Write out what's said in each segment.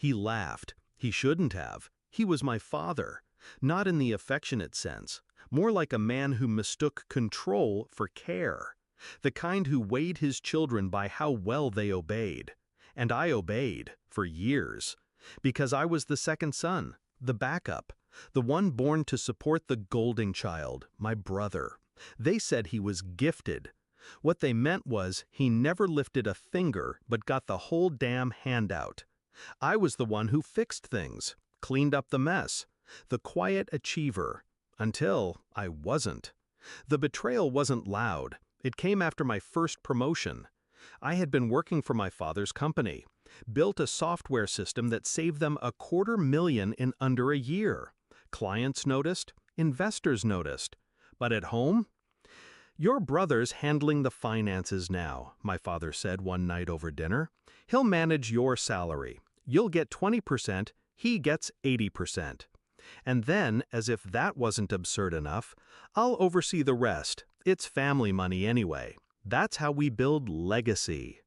He laughed. He shouldn't have. He was my father. Not in the affectionate sense, more like a man who mistook control for care. The kind who weighed his children by how well they obeyed. And I obeyed, for years. Because I was the second son, the backup, the one born to support the golden child, my brother. They said he was gifted. What they meant was he never lifted a finger but got the whole damn handout. I was the one who fixed things, cleaned up the mess, the quiet achiever, until I wasn't. The betrayal wasn't loud. It came after my first promotion. I had been working for my father's company, built a software system that saved them $250,000 in under a year. Clients noticed, investors noticed. But at home? "Your brother's handling the finances now," my father said one night over dinner. "He'll manage your salary. You'll get 20%, he gets 80%. And then, as if that wasn't absurd enough, I'll oversee the rest. It's family money anyway. That's how we build legacy."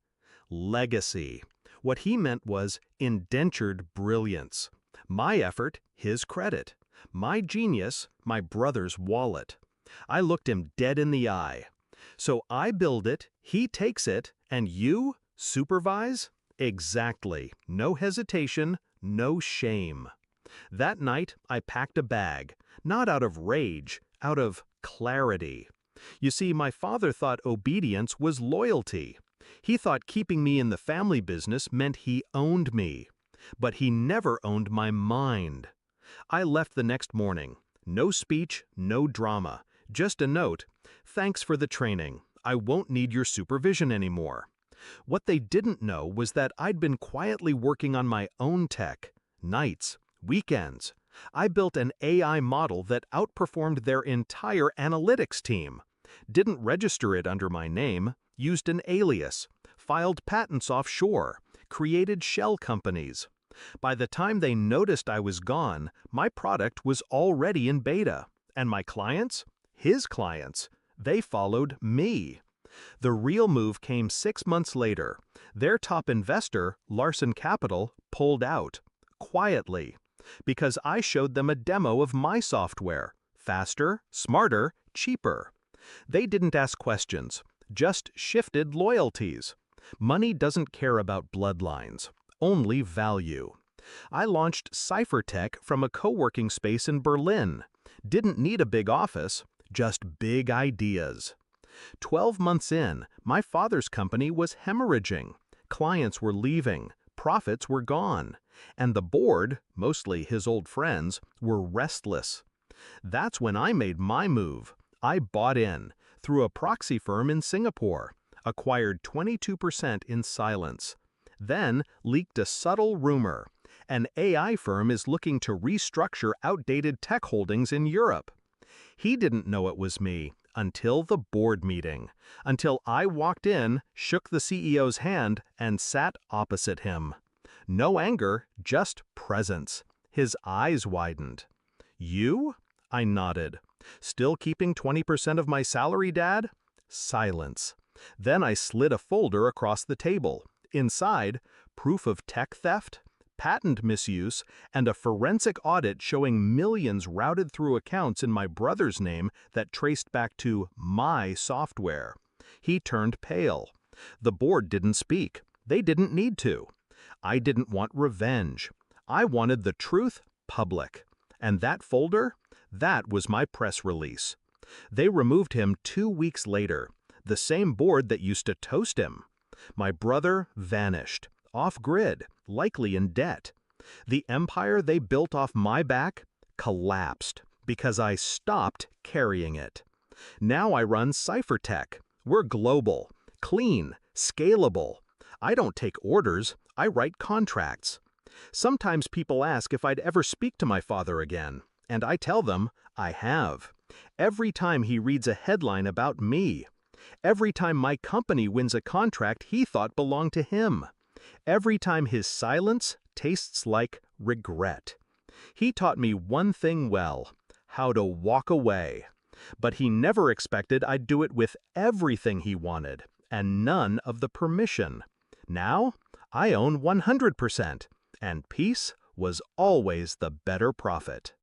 Legacy. What he meant was indentured brilliance. My effort, his credit. My genius, my brother's wallet. I looked him dead in the eye. "So I build it, he takes it, and you supervise?" Exactly. No hesitation, no shame. That night, I packed a bag, not out of rage, out of clarity. You see, my father thought obedience was loyalty. He thought keeping me in the family business meant he owned me. But he never owned my mind. I left the next morning. No speech, no drama. Just a note: "Thanks for the training. I won't need your supervision anymore." What they didn't know was that I'd been quietly working on my own tech. Nights, weekends. I built an AI model that outperformed their entire analytics team. Didn't register it under my name, used an alias, filed patents offshore, created shell companies. By the time they noticed I was gone, my product was already in beta. And my clients? His clients. They followed me. The real move came 6 months later. Their top investor, Larson Capital, pulled out. Quietly. Because I showed them a demo of my software. Faster, smarter, cheaper. They didn't ask questions, just shifted loyalties. Money doesn't care about bloodlines, only value. I launched CipherTech from a co-working space in Berlin. Didn't need a big office, just big ideas. 12 months in, my father's company was hemorrhaging. Clients were leaving, profits were gone, and the board, mostly his old friends, were restless. That's when I made my move. I bought in, through a proxy firm in Singapore, acquired 22% in silence. Then leaked a subtle rumor. An AI firm is looking to restructure outdated tech holdings in Europe. He didn't know it was me until the board meeting, until I walked in, shook the CEO's hand, and sat opposite him. No anger, just presence. His eyes widened. "You?" I nodded. "Still keeping 20% of my salary, Dad?" Silence. Then I slid a folder across the table. Inside, proof of tech theft, patent misuse, and a forensic audit showing millions routed through accounts in my brother's name that traced back to my software. He turned pale. The board didn't speak. They didn't need to. I didn't want revenge. I wanted the truth public. And that folder? That was my press release. They removed him 2 weeks later. The same board that used to toast him. My brother vanished. Off-grid, likely in debt. The empire they built off my back collapsed because I stopped carrying it. Now I run CipherTech. We're global, clean, scalable. I don't take orders, I write contracts. Sometimes people ask if I'd ever speak to my father again, and I tell them I have. Every time he reads a headline about me. Every time my company wins a contract he thought belonged to him. Every time his silence tastes like regret. He taught me one thing well: how to walk away. But he never expected I'd do it with everything he wanted, and none of the permission. Now, I own 100%. and peace was always the better prophet.